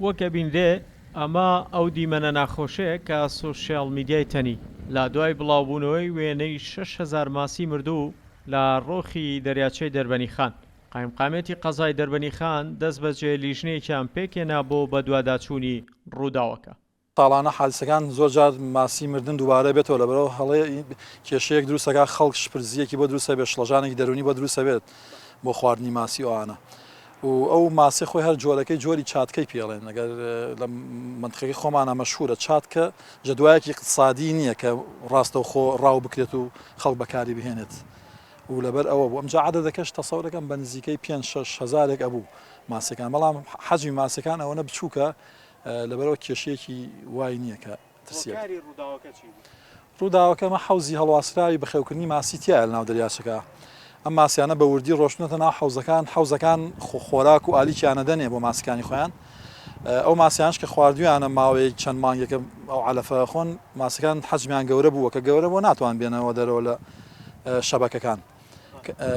وەکە بینرێ ئەمە ئەو دیمەنە ناخۆشەیە کە سۆشیال میدیای تەنی لا دوای بڵاوبوونەوەی وێنەی 6,000 ماسی مردوو لە ڕۆخی دەریاچەی دەربەنیخان. قایمقامێتی قەزای دەربەنیخان دەست بەجێ لیژنەیەکیان پێکێنا بۆ بە دوواداچوونی ڕووداوەکە. ساڵانە حادسەکان زۆر جار ماسی مردن دووبارە بێتەوە لەبەرەوە هەڵەیە کێشەیەک دروستەکە خەڵک شپرزیەکی بۆ دروستە بێت شڵەژانێکی دەرونی بۆ دروستە بێت بۆ خواردنی ماسی ئەوانە و ئەو ماسی خۆی هەر جۆرەکەی جۆری چاتکەی پێڵێن ئەگەر لە منطقەی خۆمانە مەشهورە چاتکە جەدوایەکی اقتصادی نییە کە ڕاستەوخۆ ڕاو بکرێت و خەڵک بەکاری بهێنێت و لەبەر ئەوە بوو ئەمجا عەدەدەکەش تەسەورەکەم بە نزیکەی 5-6 هەزارێک ئەبوو ماسیەکان بەڵام حەجمی ماسیەکان ئەوەنە بچووکە لەبەرەوە کێشەیەکی وای نییە کە ترسیە. ڕووداوەکە مە حەوزی هەڵواسراوی بەخێوکردنی ماسی تایە لە ناو دەریاچەکە. ئەم ماسیانە بە وردی ڕۆشتنەتە ناو حەوزەکان خۆراک و ئالیکیانە دەنێ بۆ ماسیەکانی خۆیان. ئەو ماسیانش کە خواردویانە ماوەی چەند مانگێکە ئەو عەلەفە خۆن ماسیەکان حەجمیان گەورە بووە کە گەورە بۆ ناتوان بێنەوە دەرەوە لە شەبەکەکان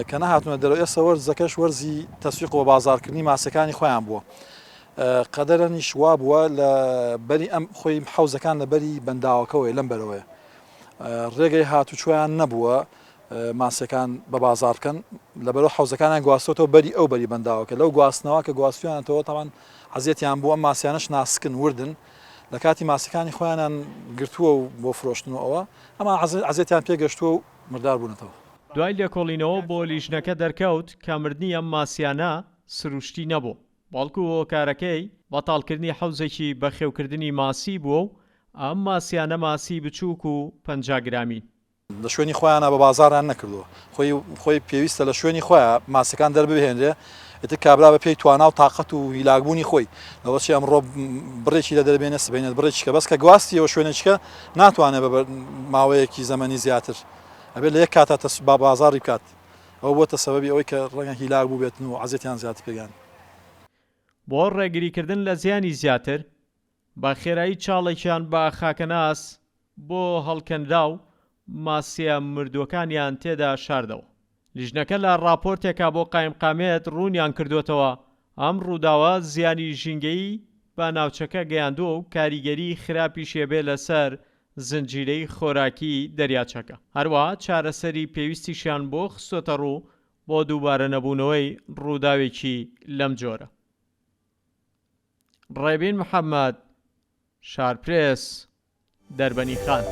کە نەهاتونە دەرەوە. ئێستا وەرزەکەش وەرزی تەسویق و بازاڕکردنی ماسیەکانی خۆیان بووە. قەدەرەنیش وا بووە لە بەری ئەم خۆی حەوزەکان لە بەری بەنداوەکەوەی لەم بەرەوەی ڕێگەی هاتوچۆیان نەبووە ماسیەکان بە بازار بکەن لەبەرەوە حەوزەکانیان گواستۆتەوە بەری ئەو بەری بەنداوەکە لەو گواستنەوە کە گواستویانەوە تاوان حەزیەتیان بووە ماسیانش ناسکن وردن لە کاتی ماسیەکانی خۆیانیان گرتووە و بۆ فرۆشتنەوە ئەمە حەزیەتیان پێگەشتووە و مردار بوونەتەوە. دوای لێکۆڵینەوە بۆ لیژنەکە دەرکەوت کە مردنی ئەم ماسیانە سروشتی نەبوو بەڵکو هۆکارەکەی بەتاڵکردنی حەوزێکی بەخێوکردنی ماسی بووە و ئەم ماسیانە ماسی بچووک و 50 گرامین لە شوێنی خۆیانە بە بازاریان نەکردووە خۆی پێویستە لە شوێنی خۆیان ماسیەکان دەربهێنرێ ئێتر کابرا بە پێی توانا و تااقەت و هیلاکبوونی خۆی لەوەچی ئەمڕۆ بڕێکی لە دەربێنێ سبێنێت بڕێکیکە بەس کە گواستیەوە شوێنێکە ناتوانێت بە ماوەیەکی زەمەنی زیاتر ئەبێت لە یەک کاتە با بازاری بکات ئەو بۆتە سەبەبی ئەوەی کە ڕەنگە هیلاک بوو بێتن و عەزیەتیان زیاتر پێگەیاند. بۆ ڕێگریکردن لە زیانی زیاتر بە خێرایی چاڵێکیان بە خاکەناس بۆ هەڵکەنرا و ماسیە مردووەکانیان تێدا شاردەوە. لیژنەکە لە راپۆرتێکا بۆ قایمقامێت ڕوونیان کردوێتەوە ئەم ڕووداوە زیانی ژینگەیی بە ناوچەکە گەیاندووە و کاریگەری خراپی شێبێ لەسەر زنجیرەی خۆراکی دەریاچەکە. هەروەها چارەسەری پێویستیشیان بۆ خستۆتە ڕوو بۆ دووبارە نەبوونەوەی ڕووداوێکی لەم جۆرە. ڕێبین محەممەد، شارپرێس، دەربەنیخان.